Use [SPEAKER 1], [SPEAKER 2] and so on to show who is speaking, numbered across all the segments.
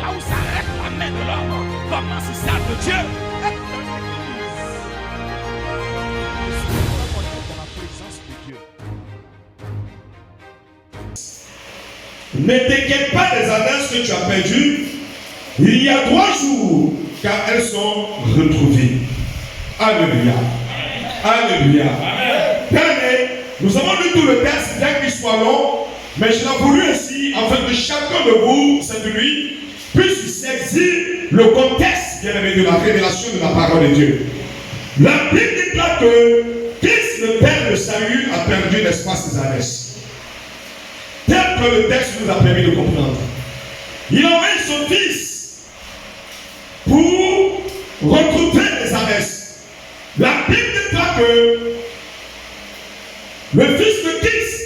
[SPEAKER 1] là où s'arrête la main de l'homme, commence celle de Dieu. Dans la présence de Dieu.
[SPEAKER 2] Ne t'inquiète pas des annonces que tu as perdues. Il y a 3 jours, car elles sont retrouvées. Alléluia. Alléluia. Bien-aimés, nous avons lu tout le texte, bien qu'il soit long, mais je l'ai voulu ainsi, afin que chacun de vous, cette nuit, puisse saisir le contexte, bien-aimé, de la révélation de la parole de Dieu. La Bible déclare que Christ, le Père de salut, a perdu, n'est-ce pas, ses annonces. Tel que le texte nous a permis de comprendre. Il a envoyé son Fils pour retrouver les annonces. La Bible déclare que le Fils de Christ,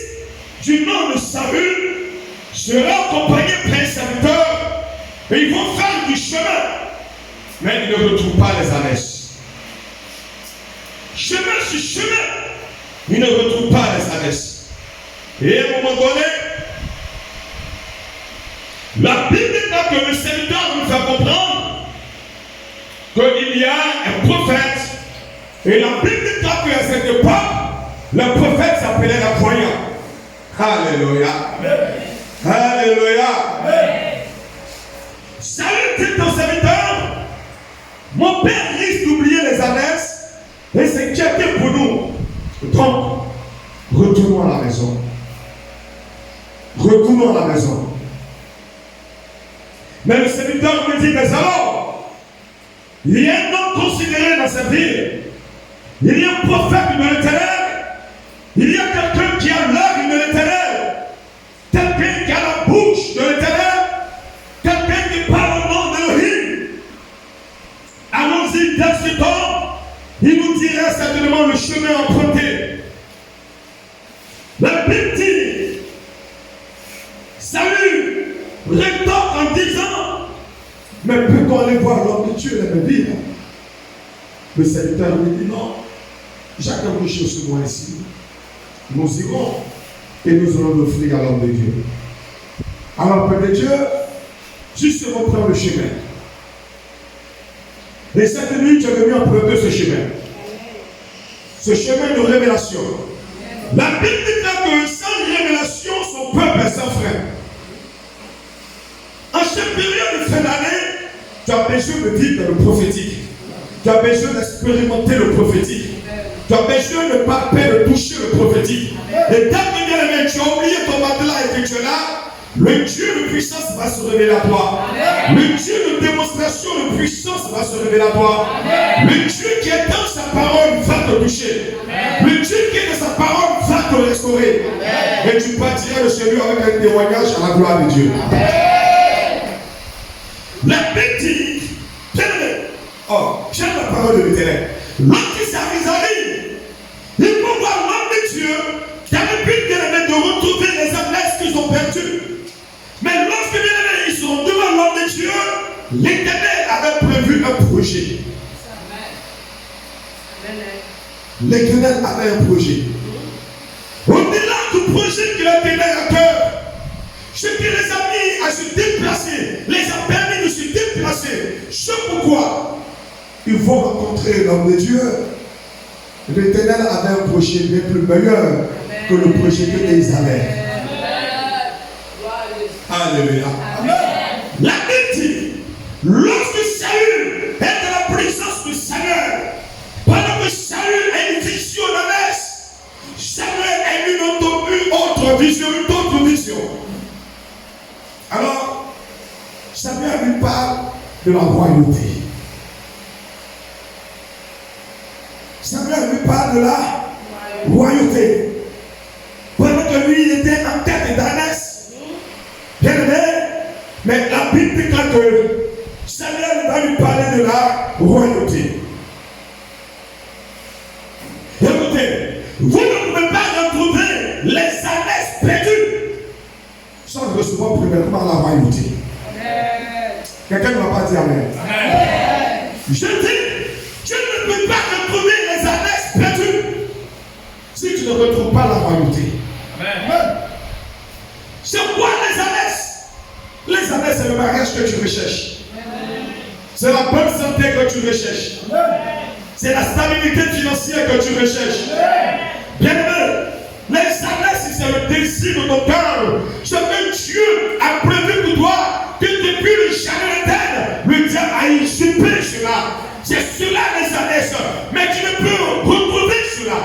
[SPEAKER 2] du nom de salut, sera accompagné par un serviteur et ils vont faire du chemin. Mais ils ne retrouvent pas les annonces. Chemin sur chemin, ils ne retrouvent pas les annonces. Et à un moment donné, la Bible déclare que le serviteur nous fait comprendre qu'il y a un prophète. Et la Bible déclare qu'à cette époque, le prophète s'appelait la voyant. Alléluia. Alléluia. Salut dit ton serviteur, mon père risque d'oublier les annonces et c'est qui était pour nous. Donc, retournons à la maison. Retournons à la maison. Mais le serviteur me dit, mais alors, il y a un homme considéré dans cette ville. Il y a un prophète de l'Éternel. Il y a quelqu'un qui a l'œil de l'Éternel. Quelqu'un qui a la bouche de l'Éternel. Quelqu'un qui parle au nom d'Élohim. Allons-y dans ce temps. Il nous dira certainement le chemin emprunté. La Bible dit, salut, rétorque en disant, mais peut-on aller voir l'homme de Dieu dans la ville? Le serviteur me dit non, chacun couche sur moi ici. Nous irons et nous allons l'offrir à l'homme de Dieu. Alors, peuple de Dieu, juste reprendre le chemin. Et cette nuit, tu es venu emprunter ce chemin. Ce chemin de révélation. La Bible dit que sans révélation, son peuple est sans frein. En chaque période de fin d'année, tu as besoin de vivre le prophétique. Tu as besoin d'expérimenter le prophétique. Tu as besoin de palper, de toucher le prophétique. Et tant que bien aimé, tu as oublié ton matelas et que tu es là, le Dieu de puissance va se révéler à toi. Le Dieu de démonstration de puissance va se révéler à toi. Le Dieu qui est dans sa parole va te toucher. Le Dieu qui est dans sa parole va te restaurer. Et tu partiras de chez lui avec un témoignage à la gloire de Dieu. La Bible dit, oh, j'aime la parole de l'Éternel. Lorsqu'il s'arrive à lui, il faut voir l'homme de Dieu qui avait pu de retrouver les annonces qu'ils ont perdues. Mais lorsque bien aimés, ils seront devant l'homme de Dieu, l'Éternel avait prévu un projet. L'Éternel avait un projet. Au-delà du projet qu'il a tenu à cœur, ce qui les a mis à se déplacer, les a permis de se déplacer. C'est pourquoi ils vont rencontrer l'homme de Dieu. L'Éternel avait un projet bien plus meilleur que le projet qu'ils avaient. Alléluia. La Bible dit, lorsque Saül est dans la présence du Seigneur, pendant que Saül a une vision de l'Est, Samuel a une autre vision, une autre vision. Alors, Samuel lui parle de la royauté. Samuel lui parle de la royauté. Pendant que lui, il était en tête d'Anès. Bien aimé, mais la Bible dit que Samuel va lui parler de la royauté. Écoutez, vous ne pouvez pas retrouver les Anès perdues sans recevoir premièrement la royauté. Quelqu'un ne va pas dire amen. Je dis, tu ne peux pas retrouver les annexes perdues si tu ne retrouves pas la royauté. C'est quoi les annexes? Les annexes c'est le mariage que tu recherches. C'est la bonne santé que tu recherches. C'est la stabilité financière que tu recherches. Bien-aimé, les annexes, c'est le désir de ton cœur. Ce que Dieu a prévu pour toi, que depuis le jardin d'Éden, le diable a usurpé cela. C'est cela les annexes. Mais tu ne peux retrouver cela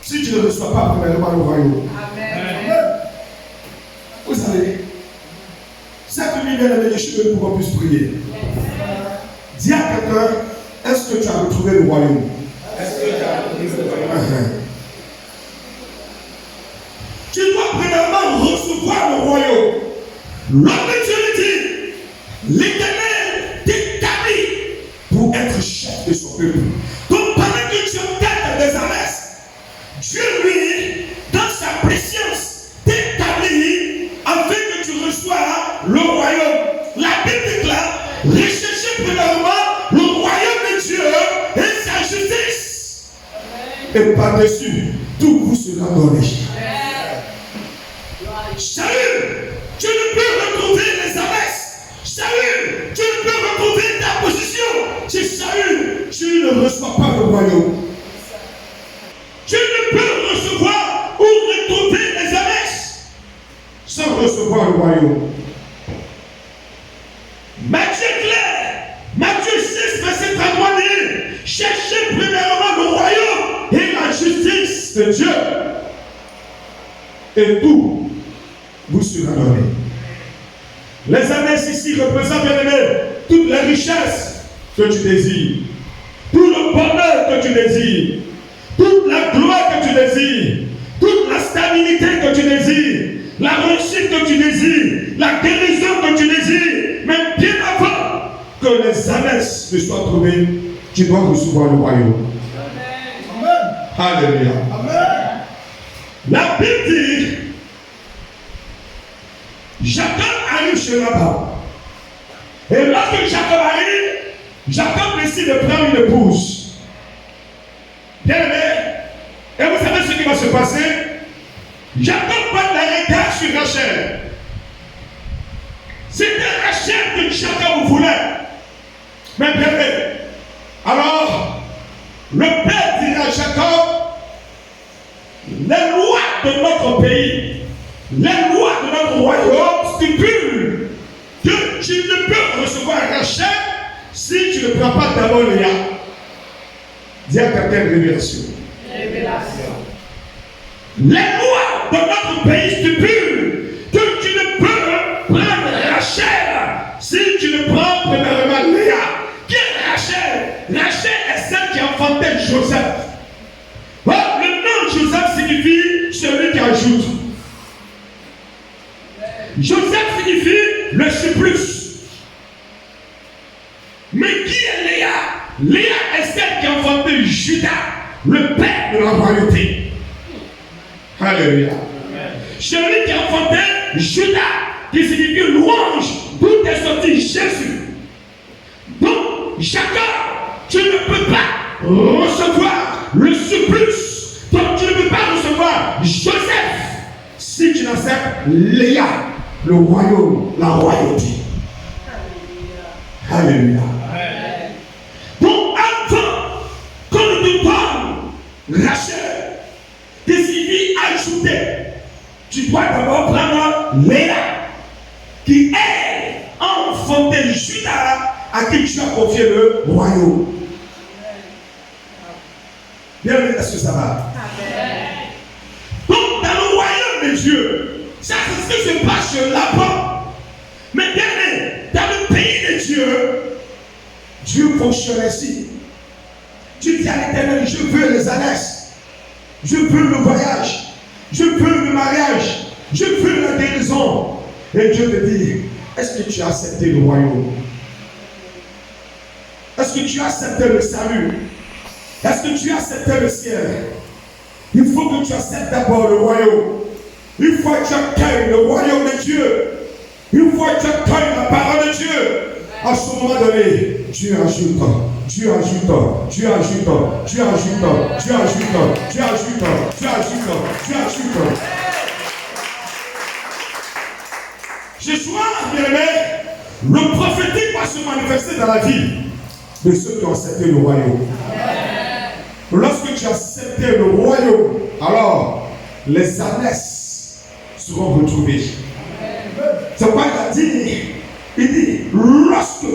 [SPEAKER 2] si tu ne reçois pas premièrement le royaume. Amen. Vous savez, cette nuit, bien aimé, les cheveux pour qu'on puisse prier. Dis à quelqu'un, est-ce que tu as retrouvé le royaume? Est-ce que tu as retrouvé le royaume? Tu dois premièrement recevoir le royaume. L'homme de Dieu le dit, l'Éternel t'établit pour être chef de son peuple. Donc pendant que tu obtènes des annexes, Dieu lui, dans sa préscience, t'établit afin que tu reçois le royaume. La Bible déclare, recherchez premièrement le royaume de Dieu et sa justice. Et par-dessus, tout vous sera donné. Salut, tu ne peux retrouver les annexes. Salut, tu ne peux retrouver ta position. Si salut, tu ne reçois pas le royaume. Tu ne peux recevoir ou retrouver les annexes sans recevoir le royaume. Matthieu clair, Matthieu 6, verset 33 dit, cherchez premièrement le royaume et la justice de Dieu. Et tout vous sera donné. Les annexes ici représentent, bien aimé, toute la richesse que tu désires, tout le bonheur que tu désires, toute la gloire que tu désires, toute la stabilité que tu désires, la réussite que tu désires, la guérison que tu désires, même bien avant que les annexes ne soient trouvées, tu dois recevoir le royaume. Amen. Alléluia. Amen. La Bible dit, Jacob arrive chez Laban. Et lorsque Jacob arrive, Jacob décide de prendre une épouse. Bien aimé, et vous savez ce qui va se passer? Jacob prend la regard sur Rachel. C'était Rachel que Jacob voulait. Mais bien aimé, alors, le père dira à Jacob, les lois de notre pays, les lois de notre royaume stipulent que tu ne peux recevoir Rachel si tu ne prends pas d'abord Léa. Dis à quelqu'un révélation. Révélation. Les lois de notre pays stipulent que tu ne peux prendre Rachel si tu ne prends premièrement Léa. Qui est Rachel? Rachel est celle qui enfantait Joseph. Oh, le nom de Joseph signifie celui qui ajoute. Joseph signifie le surplus. Mais qui est Léa? Léa est celle qui a enfanté Judas, le père de la royauté. Alléluia. Celui qui a enfanté Judas, qui signifie louange, d'où est sorti Jésus. Donc, Jacob, tu ne peux pas recevoir le surplus. Donc, tu ne peux pas recevoir Joseph si tu n'acceptes Léa, le royaume, la royauté. Alléluia. Donc, avant qu'on ne te donne Rachel, qui signifie ajouter, tu dois d'abord prendre Léa, qui est enfanté Judas, à qui tu as confié le royaume. Bien, est-ce que ça va? Donc, dans le royaume de Dieu, ça c'est ce qui se passe chez Laban. Mais bien, dans le pays de Dieu, Dieu fonctionne ainsi. Tu dis à l'Éternel, je veux les annexes, je veux le voyage, je veux le mariage, je veux la guérison. Et Dieu te dit, est-ce que tu as accepté le royaume? Est-ce que tu as accepté le salut? Est-ce que tu as accepté le ciel? Il faut que tu acceptes d'abord le royaume. Une fois que tu accueilles le royaume de Dieu, une fois que tu accueilles la parole de Dieu, à ce moment donné, Dieu ajoute, Dieu ajoute, Dieu ajoute, Dieu ajoute, Dieu ajoute, Dieu ajoute, Dieu ajoute, Dieu ajoute. Ce soir, bien aimé, le prophétique va se manifester dans la vie de ceux qui ont accepté le royaume. Lorsque tu as accepté le royaume, alors les ânesses seront retrouvées. C'est pourquoi il dit, lorsque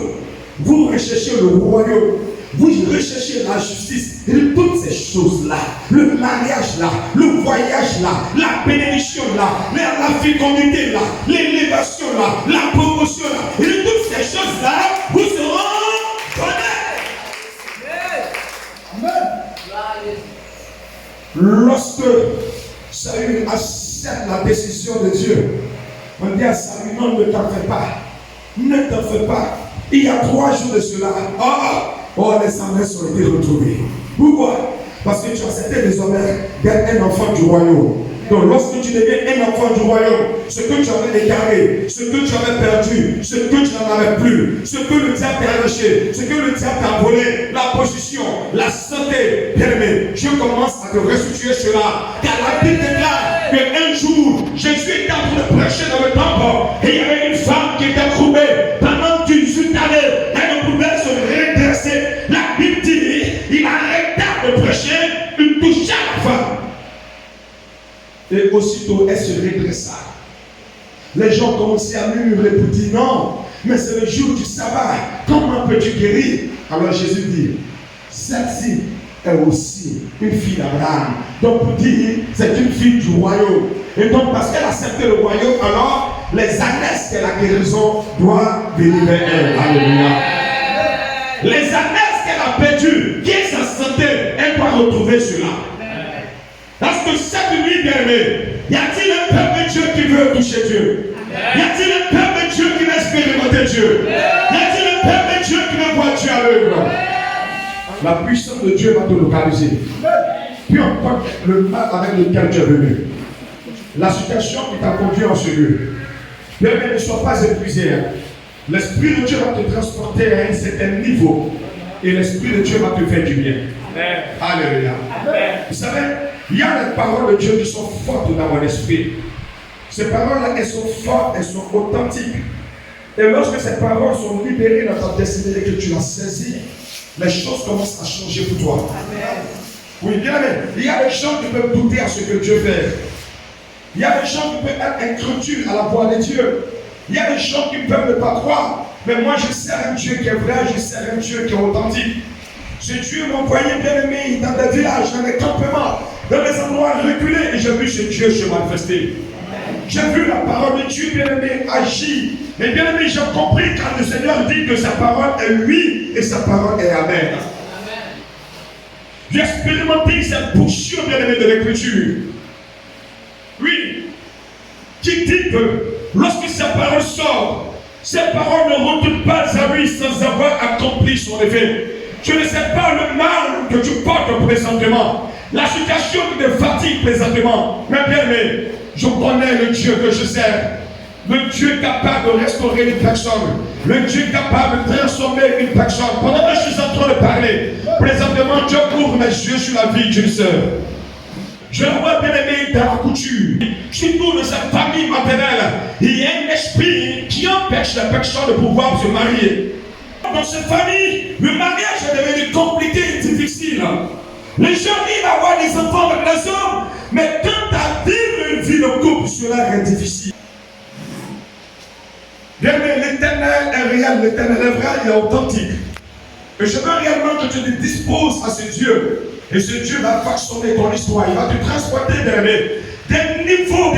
[SPEAKER 2] vous recherchez le royaume, vous recherchez la justice, et toutes ces choses-là, le mariage là, le voyage là, la bénédiction là, la fécondité là, l'élévation là, la promotion là, et toutes ces choses-là vous seront données. Amen. Lorsque Saül accepte la décision de Dieu, on dit à Saül, non, ne t'en fais pas. Ne t'en fais pas. Il y a 3 jours de cela. Les ânesses ont été retrouvées. Pourquoi? Parce que tu as accepté désormais d'être un enfant du royaume. Donc lorsque tu deviens un enfant du royaume, ce que tu avais égaré, ce que tu avais perdu, ce que tu n'en avais plus, ce que le diable t'a arraché, ce que le diable t'a volé, la position, la santé, bien aimé, Dieu commence à te restituer cela. Car la Bible déclare qu'un jour, Jésus était en train de prêcher dans le temple et il y avait une femme qui était courbée pendant 18 années. Elle ne pouvait se redresser. La Bible dit, il arrêta de prêcher, il toucha la femme. Et aussitôt, elle se redressa. Les gens commençaient à murmurer pour dire non, mais c'est le jour du sabbat. Comment peux-tu guérir? Alors Jésus dit, celle-ci est aussi une fille d'Abraham. Donc pour dire, c'est une fille du royaume. Et donc parce qu'elle a accepté le royaume, alors les ânesses de la guérison doivent venir vers elle. Alléluia. Les ânesses qu'elle a perdues, qui est sa santé, elle doit retrouver cela. Parce que cette nuit, bien aimé, y a-t-il un peuple de Dieu qui veut toucher Dieu? Y a-t-il un peuple de Dieu qui veut expérimenter Dieu? Y a-t-il un peuple de Dieu qui veut voir Dieu à l'œuvre? La puissance de Dieu va te localiser. Peu importe le mal avec lequel tu es venu, la situation qui t'a conduit en ce lieu, bien aimé, ne sois pas épuisé. L'Esprit de Dieu va te transporter à un certain niveau et l'Esprit de Dieu va te faire du bien. Alléluia. Vous savez, il y a les paroles de Dieu qui sont fortes dans mon esprit. Ces paroles-là, elles sont fortes, elles sont authentiques. Et lorsque ces paroles sont libérées dans ta destinée et que tu l'as saisie, les choses commencent à changer pour toi. Amen. Oui, bien aimé. Il y a des gens qui peuvent douter à ce que Dieu fait. Il y a des gens qui peuvent être incrédules à la voix de Dieu. Il y a des gens qui peuvent ne pas croire. Mais moi, je sers un Dieu qui est vrai, je sers un Dieu qui est authentique. Ce Dieu m'a envoyé, bien aimé, dans des villages, dans des campements, dans des endroits reculés, et j'ai vu ce Dieu se manifester. J'ai vu la parole de Dieu, bien aimé, agir. Et bien aimé, j'ai compris quand le Seigneur dit que sa parole est oui et sa parole est amen. J'ai expérimenté cette portion, bien aimé, de l'écriture. Oui, qui dit que lorsque sa parole sort, ces paroles ne retournent pas à lui sans avoir accompli son effet. Je ne sais pas le mal que tu portes présentement, la situation qui te fatigue présentement, mais bien aimé, je connais le Dieu que je sers, le Dieu capable de restaurer une personne, le Dieu capable de transformer une personne. Pendant que je suis en train de parler, présentement, Dieu ouvre mes yeux sur la vie d'une sœur. Je la vois bien aimé dans la couture. Surtout dans sa famille maternelle, il y a un esprit qui empêche la personne de pouvoir se marier. Dans cette famille, le mariage est devenu compliqué et difficile. Les gens vivent avoir des enfants avec les hommes, mais quand à vivre une vie de couple, cela est difficile. Bien aimé, l'éternel est réel, l'éternel est vrai, il est authentique. Et je veux réellement que tu te disposes à ce Dieu. Et ce Dieu va façonner ton histoire. Il va te transporter des niveaux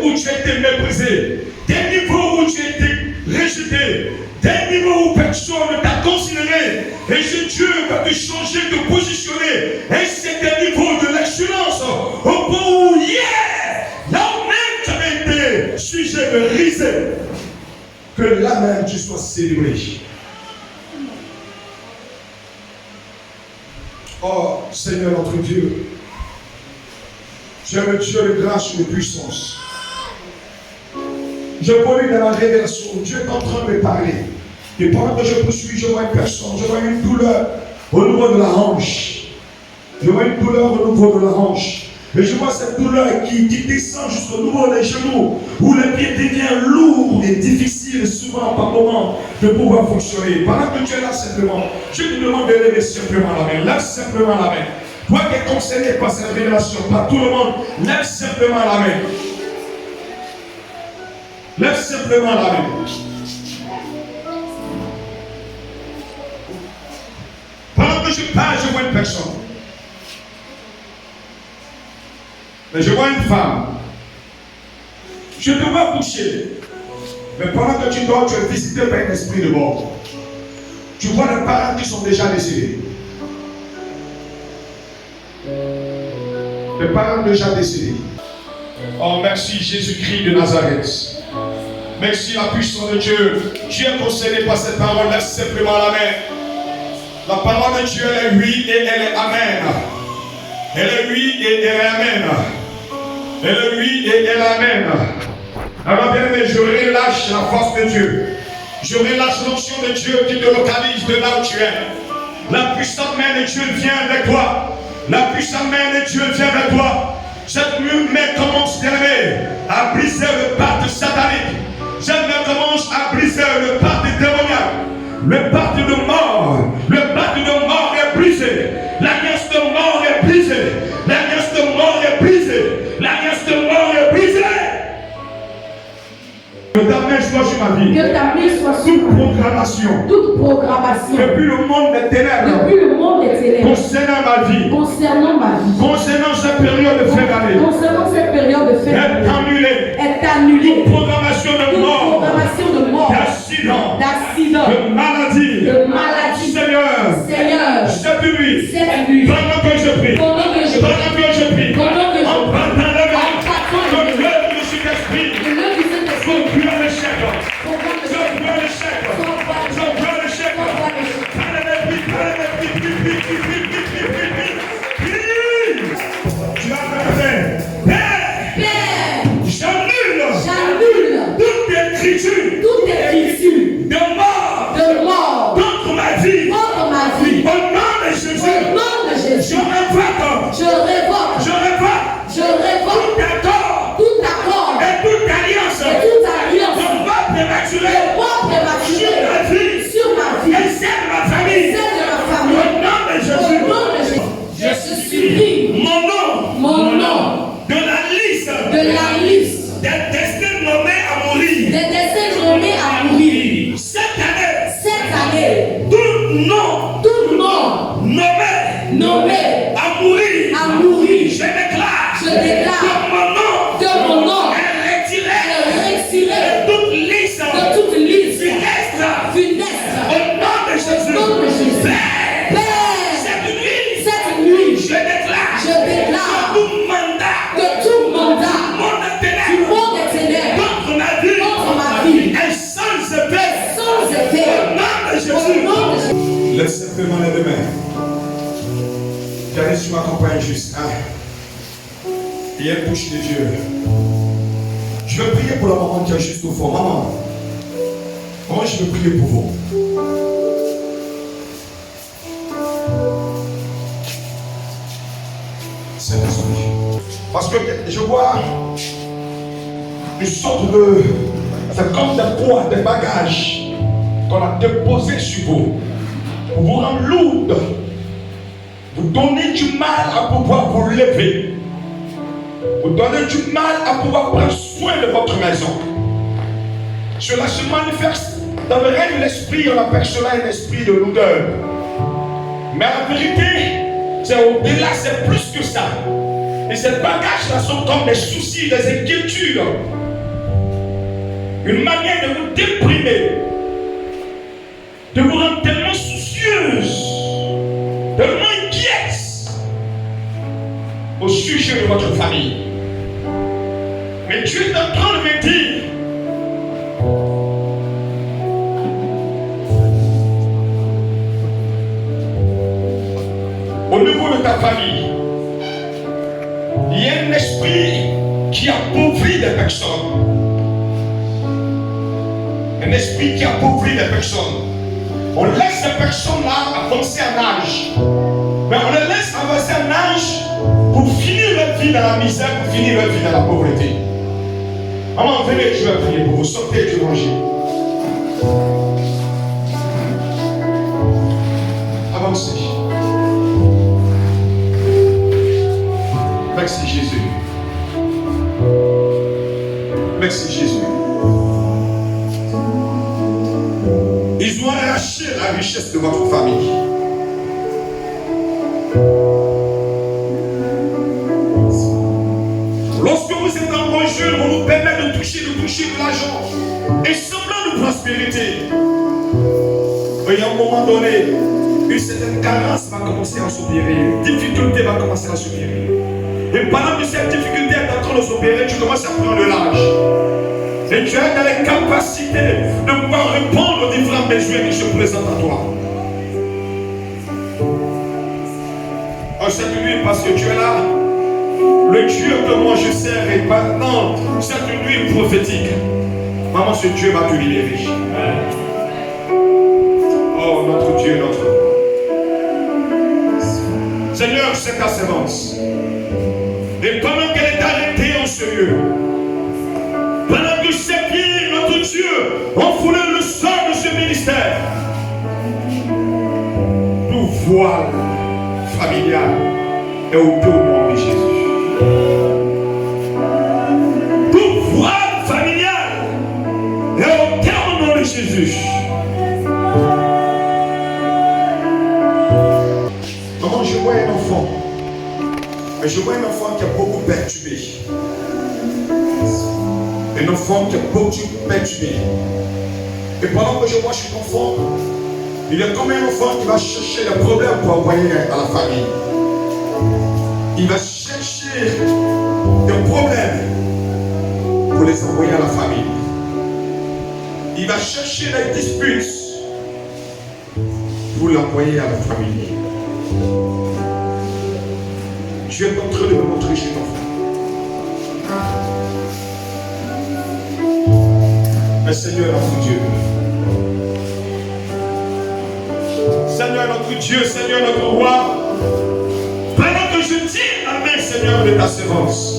[SPEAKER 2] où tu as été méprisé, des niveaux où tu as été rejeté, des niveaux où personne ne t'a considéré. Et ce Dieu va te changer, te positionner. Et c'est des niveaux de l'excellence. Au point où, là où même tu avais été sujet de riser, que là même tu sois célébré. Oh Seigneur notre Dieu, tu es le Dieu de grâce et de puissance. Je vois lui dans la révélation, Dieu est en train de me parler. Et pendant que je poursuis, je vois une personne, je vois une douleur au niveau de la hanche. Je vois une douleur au niveau de la hanche. Et je vois cette douleur qui descend jusqu'au niveau des genoux, où le pied devient lourd et difficile souvent par moment de pouvoir fonctionner. Pendant que tu es là simplement, je te demande de lever simplement la main. Lève simplement la main. Toi qui es concerné par cette révélation, par tout le monde, lève simplement la main. Lève simplement la main. Pendant que je parle, je vois une personne. Mais je vois une femme. Je te vois coucher. Mais pendant que tu dors, tu es visité par un esprit de mort. Tu vois les parents qui sont déjà décédés. Les parents déjà décédés. Oh, merci Jésus-Christ de Nazareth. Merci la puissance de Dieu. Tu es concerné par cette parole. Laisse simplement la main. La parole de Dieu, elle est oui et elle est amen. Elle est oui et elle est amen. Elle est oui et elle est amen. Alors bien aimé, je relâche la force de Dieu. Je relâche l'onction de Dieu qui te localise de là où tu es. La puissante main de Dieu vient avec toi. La puissante main de Dieu vient avec toi. Cette main commence, bien aimé, à briser le pacte satanique. Cette main commence à briser le pacte démoniaque. Le pacte de mort. Le pacte de mort est brisé. L'alliance de mort est brisée. L'alliance de mort est brisée. L'alliance de mort est brisée. Que ta main soit sur ma vie.
[SPEAKER 3] Que ta main soit sur
[SPEAKER 2] toute programmation.
[SPEAKER 3] Toute programmation.
[SPEAKER 2] Depuis le monde des ténèbres.
[SPEAKER 3] Depuis le monde des ténèbres.
[SPEAKER 2] Concernant ma vie.
[SPEAKER 3] Concernant ma vie.
[SPEAKER 2] Concernant cette période de fin d'année.
[SPEAKER 3] Concernant cette période de fin d'année.
[SPEAKER 2] Est annulée.
[SPEAKER 3] Est annulée.
[SPEAKER 2] Toute programmation de
[SPEAKER 3] Toute
[SPEAKER 2] mort.
[SPEAKER 3] programmation de mort.
[SPEAKER 2] D'accident.
[SPEAKER 3] D'accident.
[SPEAKER 2] De maladie.
[SPEAKER 3] De maladie.
[SPEAKER 2] Seigneur. Cette nuit.
[SPEAKER 3] Cette nuit.
[SPEAKER 2] Pendant que je prie.
[SPEAKER 3] Pendant que je prie.
[SPEAKER 2] Pendant que je prie.
[SPEAKER 3] Pendant que je
[SPEAKER 2] En
[SPEAKER 3] prie.
[SPEAKER 2] battant la main.
[SPEAKER 3] En battant la main.
[SPEAKER 2] Je lève le Saint-Esprit.
[SPEAKER 3] Je lève le Saint-Esprit.
[SPEAKER 2] Je prends le chèque.
[SPEAKER 3] Pour voir le
[SPEAKER 2] Je prends le chèque. Je prends le chèque. Tu as fait. Père.
[SPEAKER 3] J'annule
[SPEAKER 2] toute écriture de mort contre ma vie. Au nom de Jésus. Je révoque tout accord et toute alliance de mort prématurée sur ma vie et celle de ma famille. Au nom de Jésus.
[SPEAKER 3] Je supprime
[SPEAKER 2] Mon nom de la liste des destins nommés à mourir.
[SPEAKER 3] des décès nommés à mourir.
[SPEAKER 2] Cette année,
[SPEAKER 3] Cette année,
[SPEAKER 2] tout nom
[SPEAKER 3] tout nom
[SPEAKER 2] nommé
[SPEAKER 3] à
[SPEAKER 2] à mourir,
[SPEAKER 3] mourir,
[SPEAKER 2] je déclare
[SPEAKER 3] je déclare
[SPEAKER 2] que mon nom
[SPEAKER 3] est
[SPEAKER 2] est retiré
[SPEAKER 3] retiré
[SPEAKER 2] de toute liste
[SPEAKER 3] de toute liste
[SPEAKER 2] funeste. Au nom de Jésus.
[SPEAKER 3] Au nom de Jésus.
[SPEAKER 2] Père,
[SPEAKER 3] Père,
[SPEAKER 2] cette nuit,
[SPEAKER 3] je déclare
[SPEAKER 2] que tout mandat
[SPEAKER 3] que tout mandat
[SPEAKER 2] monde
[SPEAKER 3] du
[SPEAKER 2] ténèbres
[SPEAKER 3] monde des ténèbres
[SPEAKER 2] contre ma vie est sans effet.
[SPEAKER 3] sans effet.
[SPEAKER 2] Au nom de
[SPEAKER 3] Au
[SPEAKER 2] Jésus.
[SPEAKER 3] nom de Jésus.
[SPEAKER 2] Laisse simplement les deux mains. Regardez si tu m'accompagnes juste. Il y a une bouche de Dieu. Je vais prier pour la maman qui est juste au fond. Maman, je vais prier pour vous. Saint-Esprit. Parce que je vois une sorte de... C'est comme des poids, des bagages qu'on a déposés sur vous. Pour vous rendre lourde. Vous donnez du mal à pouvoir vous lever. Vous donnez du mal à pouvoir prendre soin de votre maison. Cela se manifeste dans le règne de l'esprit. On appelle cela un esprit de lourdeur. Mais en vérité, c'est au-delà, c'est plus que ça. Et ces bagages-là sont comme des soucis, des inquiétudes. Une manière de vous déprimer. De vous rendre tellement soucieuse. Tellement inquiète. Au sujet de votre famille. Mais Dieu est en train de me dire. Au niveau de ta famille, il y a un esprit qui appauvrit des personnes. Un esprit qui appauvrit des personnes. On laisse ces personnes-là avancer en âge. Mais on les laisse avancer en âge pour finir leur leur vie dans la misère pour finir leur vie dans la pauvreté. Maman, venez, je vais prier pour vous. Sortez du manger. Avancez. Merci Jésus. Merci Jésus. Ils ont arraché la richesse de votre famille. Lorsque vous êtes en bon jeu, on vous permet de toucher de l'argent et semblant de prospérité. Et à un moment donné, une certaine carence va commencer à s'opérer, une difficulté va commencer à s'opérer. Et pendant que cette difficulté est en train de s'opérer, tu commences à prendre de l'âge. Et tu es dans les capacités de pouvoir répondre aux différents besoins qui se présentent à toi. Oh, cette nuit, parce que tu es là, le Dieu que moi je sers est maintenant, cette nuit prophétique. Maman, ce Dieu va te libérer. Oh, notre Dieu, notre roi. Seigneur, c'est ta sémence. Et pendant qu'elle est arrêtée en ce lieu, pendant que ses pieds, notre Dieu, ont foulé le sol de ce ministère, tout voile familial est ôté au nom de Jésus. Tout voile familial est ôté au nom de Jésus. Maman, je vois un enfant. Mais je vois un enfant qui est beaucoup perturbé. Un enfant qui est beaucoup perturbé. Et pendant que je vois cet enfant, il est comme un enfant qui va chercher des problèmes pour envoyer à la famille. Il va chercher des problèmes pour les envoyer à la famille. Il va chercher des disputes pour l'envoyer à la famille. Dieu est en train de me montrer cet enfant. Mais Seigneur notre Dieu, Seigneur notre Dieu, Seigneur notre roi, pendant que je tiens la main, Seigneur, de ta sévence.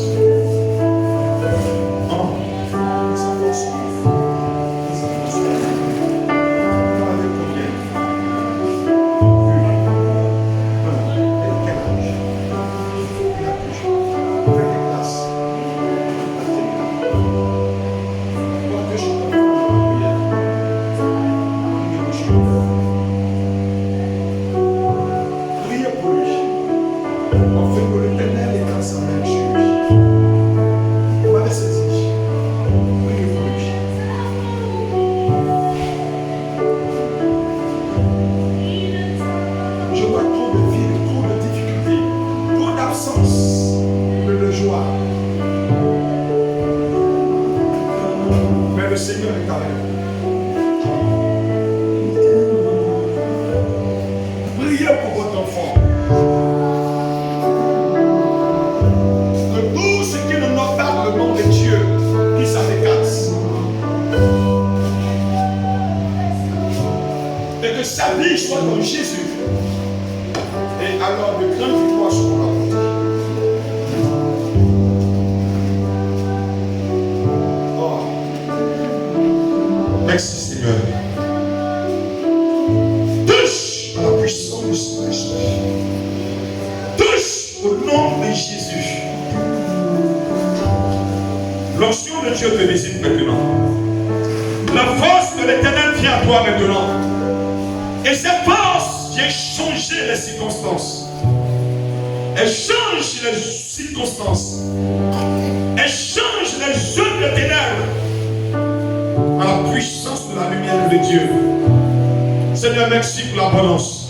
[SPEAKER 2] Merci pour l'abondance.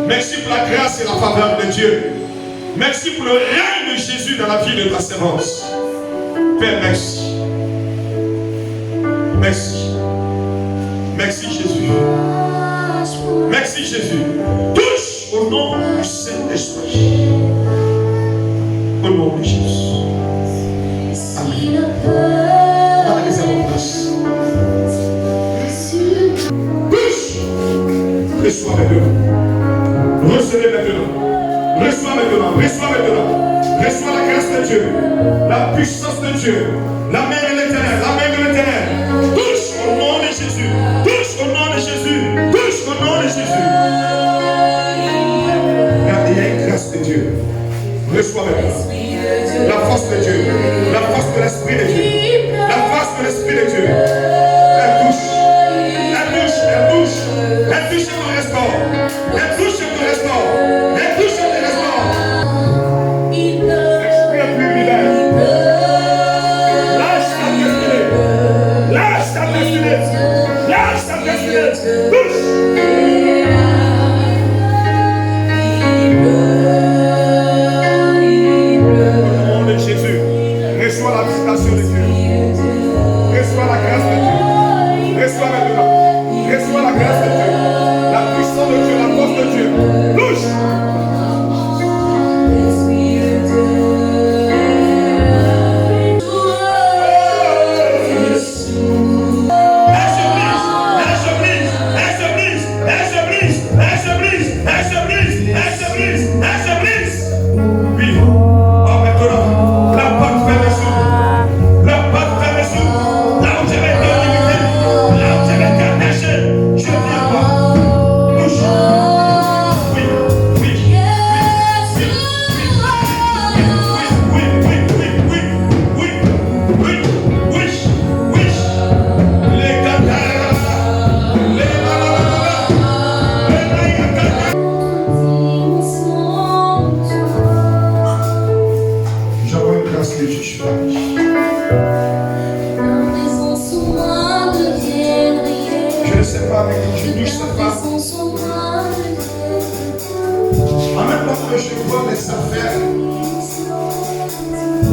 [SPEAKER 2] Merci pour la grâce et la faveur de Dieu. Merci pour le règne de Jésus dans la vie de ta servance. Père, merci. Merci. Merci Jésus. Merci Jésus. Touche au nom du Saint-Esprit. Au nom de Jésus. Amen. Allez à vos places. Reçois maintenant. Recevez maintenant. Reçois maintenant. Reçois maintenant. Reçois la grâce La puissance de Dieu. La main de l'Éternel. La main de l'Éternel. Touche au nom de Jésus. Touche au nom de Jésus. Touche au nom de Jésus. Il y a une grâce de Dieu. Reçois maintenant. La force de Dieu. La force de l'Esprit de Dieu. La force de l'Esprit de Dieu. Elle touche. Elle touche. Elle touche. Elle touche et te restaure. Elle touche et te restaure. Elle touche et te restaure. L'esprit est plus libère. Lâche ta destinée. Lâche ta destinée. Lâche ta destinée. Touche. Reçois la visitation de Dieu. Reçois la grâce de Dieu. Reçois maintenant. Reçois la grâce de Dieu. La puissance de Dieu, la force de Dieu. Touche.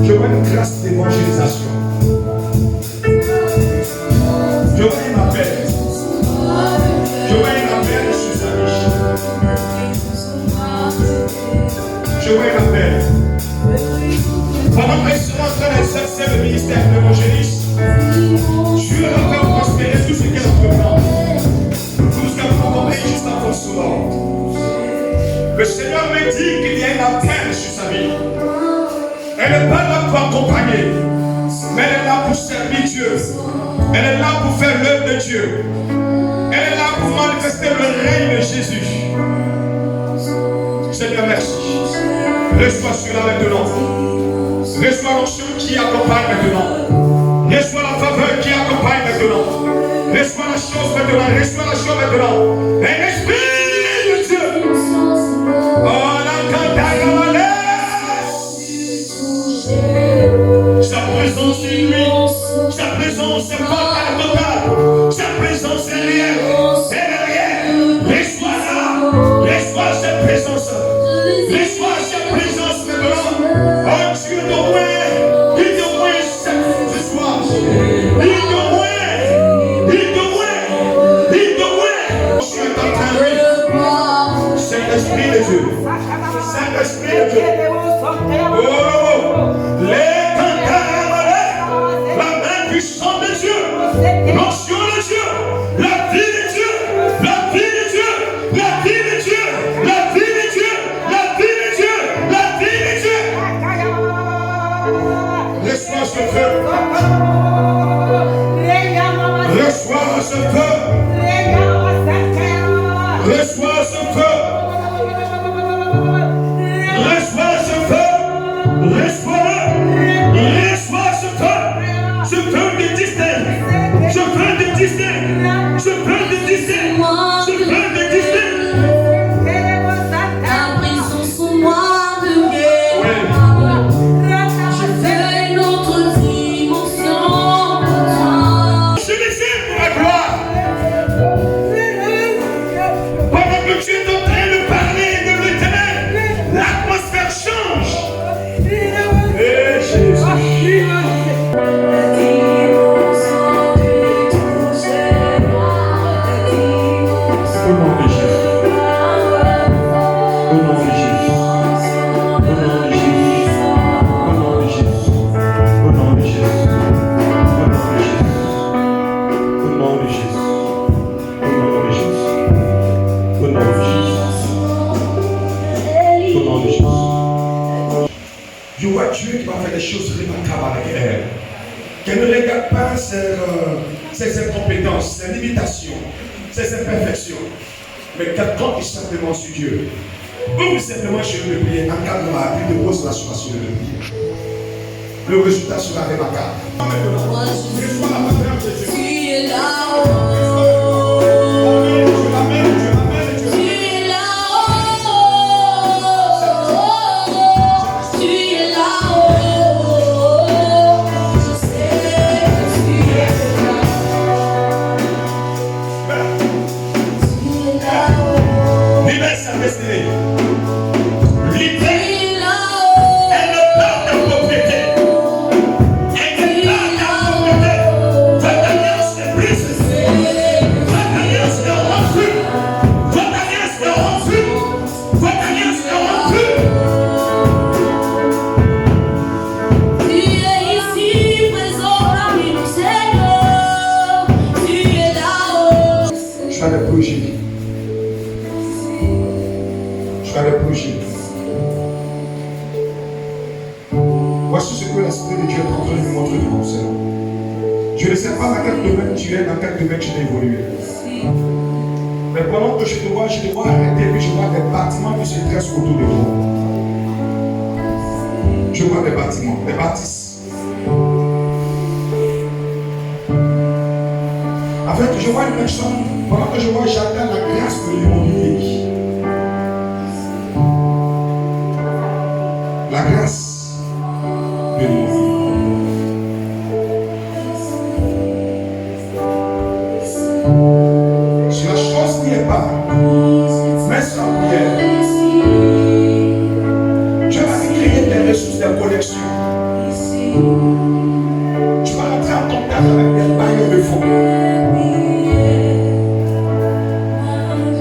[SPEAKER 2] Je vois une grâce d'évangélisation. Je vois un appel. Je vois un appel sur sa vie. Je vois un appel. Pendant que je suis en train d'exercer le ministère de l'évangéliste, Dieu va faire prospérer tout ce qu'elle entreprend. Tout ce qu'elle prend juste avant cela. Le Seigneur me dit qu'il y a un appel sur sa vie. Elle n'est pas là pour accompagner, mais elle est là pour servir Dieu. Elle est là pour faire l'œuvre de Dieu. Elle est là pour manifester le règne de Jésus. Seigneur, merci. Reçois cela maintenant. Reçois l'onction qui accompagne maintenant. Reçois la faveur qui accompagne maintenant. Reçois la chose maintenant. Reçois la chose maintenant. Un esprit de Dieu. Oh, la cantaramale. Sa présence est lui. Sa présence est totale. Sa présence est réelle. Elle est réelle. Reçois-la. Reçois cette présence. Reçois cette présence maintenant. Oh Dieu de moi. Il te moi ce soir. Il te moi. Il te moi. Il te moi. Je suis en train de dire. C'est l'esprit de Dieu. C'est l'esprit de Dieu. Oh, les la main puissante de Dieu, l'onction de Dieu, la vie de Dieu, la vie de Dieu, la vie de Dieu, la vie de Dieu, la vie de Dieu, la vie de Dieu. Reçois ce feu. Reçois ce feu. Reçois ce feu. Reçois ce feu. Reçois-le. Reçois ce feu. Je veux te distinguer. Je veux te distinguer. Je veux te distinguer. Je veux te distinguer.
[SPEAKER 4] Ta présence en moi devient. Je fais une autre dimension.
[SPEAKER 2] Je désire pour la gloire. Pendant que tu es en train de parler de l'Éternel, l'atmosphère change. Et Jésus. Je vois Dieu Dieu qui va faire des choses remarquables avec elle. Qu'elle ne regarde pas ses incompétences, ses limitations, ses imperfections, mais qu'elle compte simplement sur Dieu. Ouvre simplement chez le prier, encadre-la, puis dépose-la sur la prière. Le résultat sera remarquable. Reçois la parole de Dieu.
[SPEAKER 4] Tu es là-haut.
[SPEAKER 2] Voici ce que l'Esprit de Dieu est en train de nous montrer de concernant. Je ne sais pas dans quel domaine tu es, dans quel domaine tu as évolué. Mais pendant que je te vois arrêter, puis je vois des bâtiments qui se dressent autour de toi. Je vois des bâtiments, des bâtisses. En fait, je vois une personne, pendant que je vois, j'attends la grâce de l'immobilier. La grâce de l'immobilier. Si la chose n'y est pas, mais sans prière, Dieu va te créer des ressources de connexion. Tu vas rentrer en contact avec des bailleurs de fonds.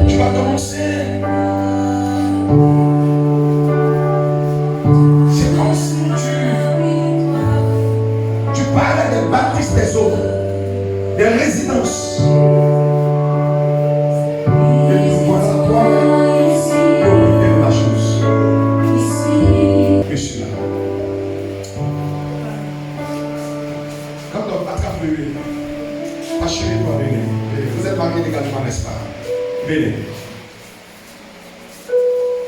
[SPEAKER 2] Tu vas commencer. C'est comme si tu parlais des bâtisses des autres, des résidences. Et tu vois ça, toi, et la chose. Que cela. Quand on attrape le bébé, ma chérie doit venir. Vous êtes mariés également, n'est-ce pas? Venez.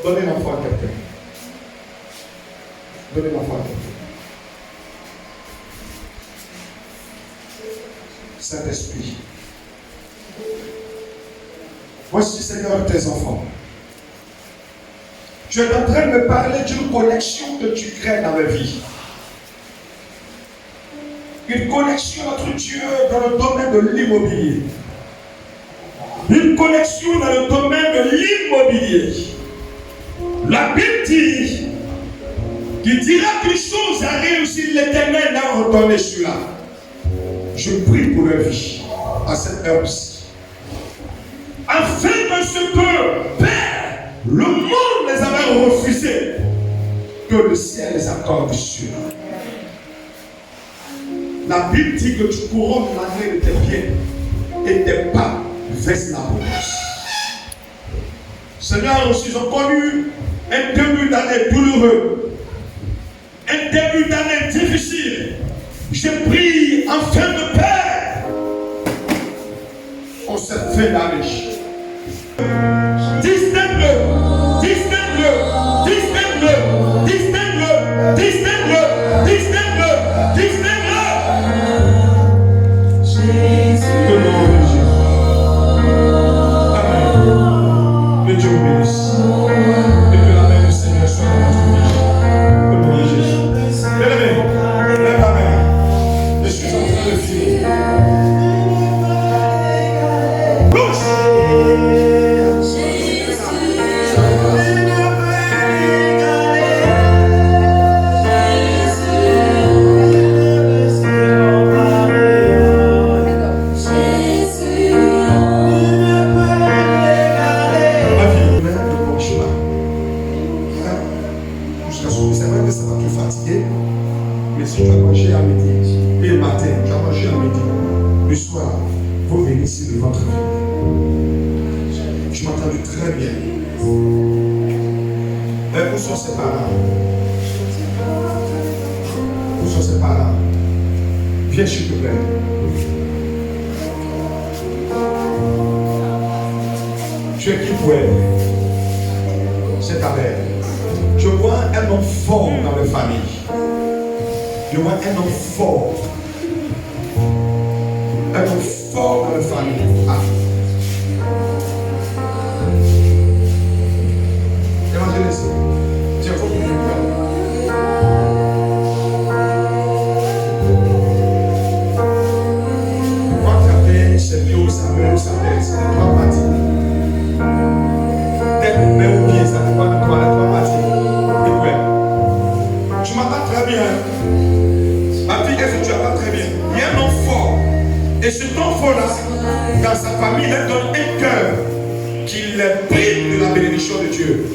[SPEAKER 2] Donnez l'enfant à quelqu'un. Donnez l'enfant à quelqu'un. Saint-Esprit. Voici, Seigneur, tes enfants. Tu es en train de me parler d'une connexion que tu crées dans la vie. Une connexion entre Dieu dans le domaine de l'immobilier. Une connexion dans le domaine de l'immobilier. La Bible dit qu'il dira qu'une chose a réussi, l'Éternel n'a retourné celui-là. Je prie pour leur vie à cette heure-ci. Afin que ce que, Père, le monde les avait refusés, que le ciel les accorde sur. La Bible dit que tu couronnes l'année de tes pieds et tes pas versent l'abondance. Seigneur, ils ont connu un début d'année douloureux, un début d'année difficile. Je prie enfin de Père pour cette fin d'année. Distingue-le, distingue-le, distingue-le, distingue-le, distingue-le, distingue-le, distingue-le. Jésus. Au nom de Jésus. Amen. Que Dieu vous bénisse. Et que la main du Seigneur soit dans notre vie. Au nom de Jésus. Bien-aimé, lève la main. Je suis en train de finir. Bouge. Si tu as mangé à midi, et le matin, tu as mangé à midi, le soir, vous venez ici de votre vie. Je m'entends très bien. Mais où sont ses parents? attention, c'est pas là. Viens s'il te plaît. Tu es qui pour elle? C'est ta mère. Je vois un homme fort dans la famille. Je vois un homme fort. Un homme fort dans la famille. Ah. Évangéliste, tiens, il faut que tu me c'est bio, ça meurt, ça tête, c'est trois parties. Tête, main ou pied, ça dépend de toi, les trois parties. Et ouais. Tu m'entends très bien. Ma fille, est-ce que tu entends très bien? Il y a un homme fort. Et cet homme fort-là, dans sa famille, il donne un cœur qui les prive de la bénédiction de Dieu.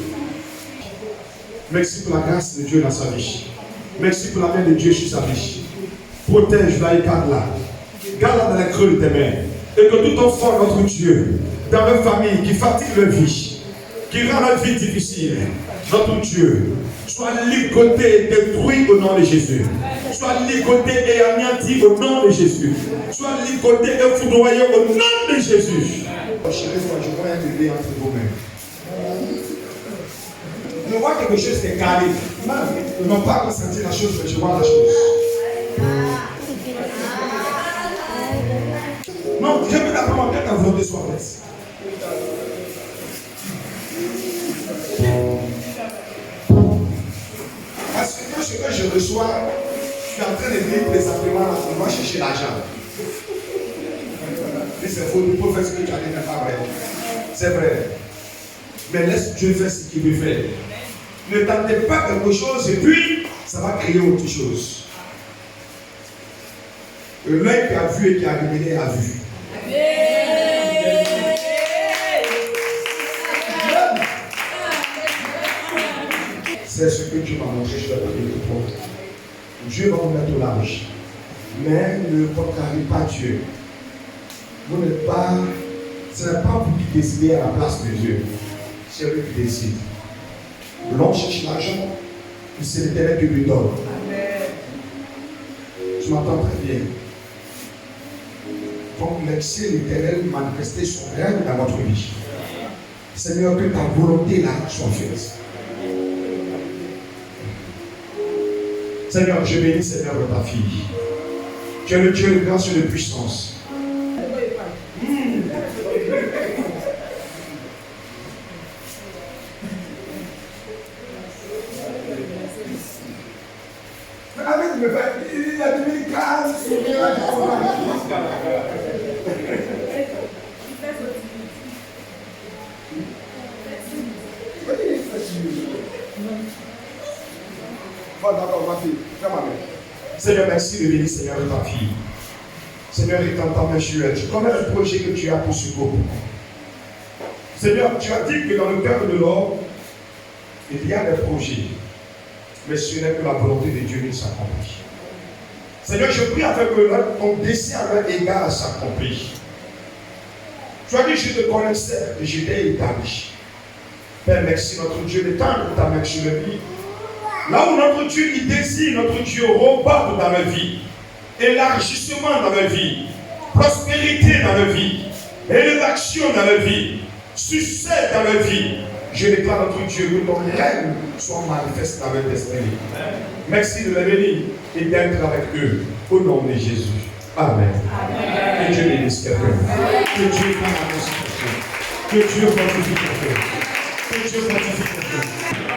[SPEAKER 2] Merci pour la grâce de Dieu dans sa vie. Merci pour la main de Dieu sur sa vie. Protège-la et garde-la. Garde-la dans les creux de tes mains. Et que tout enfant, notre Dieu, dans leur famille, qui fatigue leur vie, qui rend la vie difficile, notre Dieu, soit ligoté et détruit au nom de Jésus. Soit ligoté et anéanti au nom de Jésus. Soit ligoté et foudroyé au nom de Jésus. Chérie, je vois un bébé entre vos mains. Je vois quelque chose qui est carré. Ils n'ont pas ressenti la chose, mais je vois la chose. Non, je veux d'abord que ta volonté soit faite. Parce que ce que je reçois, je suis en train de vivre présentement, on va chercher l'argent. Mais c'est faux, tu peux faire ce que tu as dit, n'est pas vrai. C'est vrai. Mais laisse Dieu faire ce qu'il veut faire. Ne tentez pas quelque chose et puis ça va créer autre chose. L'œil qui a vu et qui a révélé a vu. C'est ce que Dieu m'a montré, je vais prier pour toi. Dieu va vous mettre au large. Mais ne contrariez pas Dieu. Vous n'êtes pas, ce n'est pas vous qui décidez à la place de Dieu. C'est lui qui décide. L'homme cherche l'argent, puis c'est l'Éternel qui lui donne. Je m'entends très bien. Donc laissez l'Éternel manifester son règne dans votre vie. Seigneur, que ta volonté là soit faite. Seigneur, je bénis Seigneur de ta fille. Tu es le Dieu de grâce et de puissance. Il a devenu calme, bon, d'accord, ma fille, fais ma main. Seigneur, merci de bénir, Seigneur, de ta fille. Seigneur, étends ta main sur elle. Tu connais le projet que tu as pour ce groupe. Seigneur, tu as dit que dans le cœur de l'homme, il y a des projets. Mais ce n'est que la volonté de Dieu qui s'accomplit. Seigneur, je prie afin que ton dessein avec égard s'accomplisse. Tu as dit, je te connaissais et je t'ai établi. Père, merci notre Dieu d'étendre ta main sur la vie. Là où notre Dieu il désire, notre Dieu reborde dans la vie. Élargissement dans la vie. Prospérité dans la vie. Élévation dans la vie. Succès dans la vie. Je déclare notre Dieu que ton règne soit manifeste dans leur destin. Merci de les bénir et d'être avec eux. Au nom de Jésus. Amen. Amen. Que Dieu bénisse quelqu'un. Que Dieu fasse la consécration. Que Dieu fortifie quelqu'un. Que Dieu fortifie quelqu'un.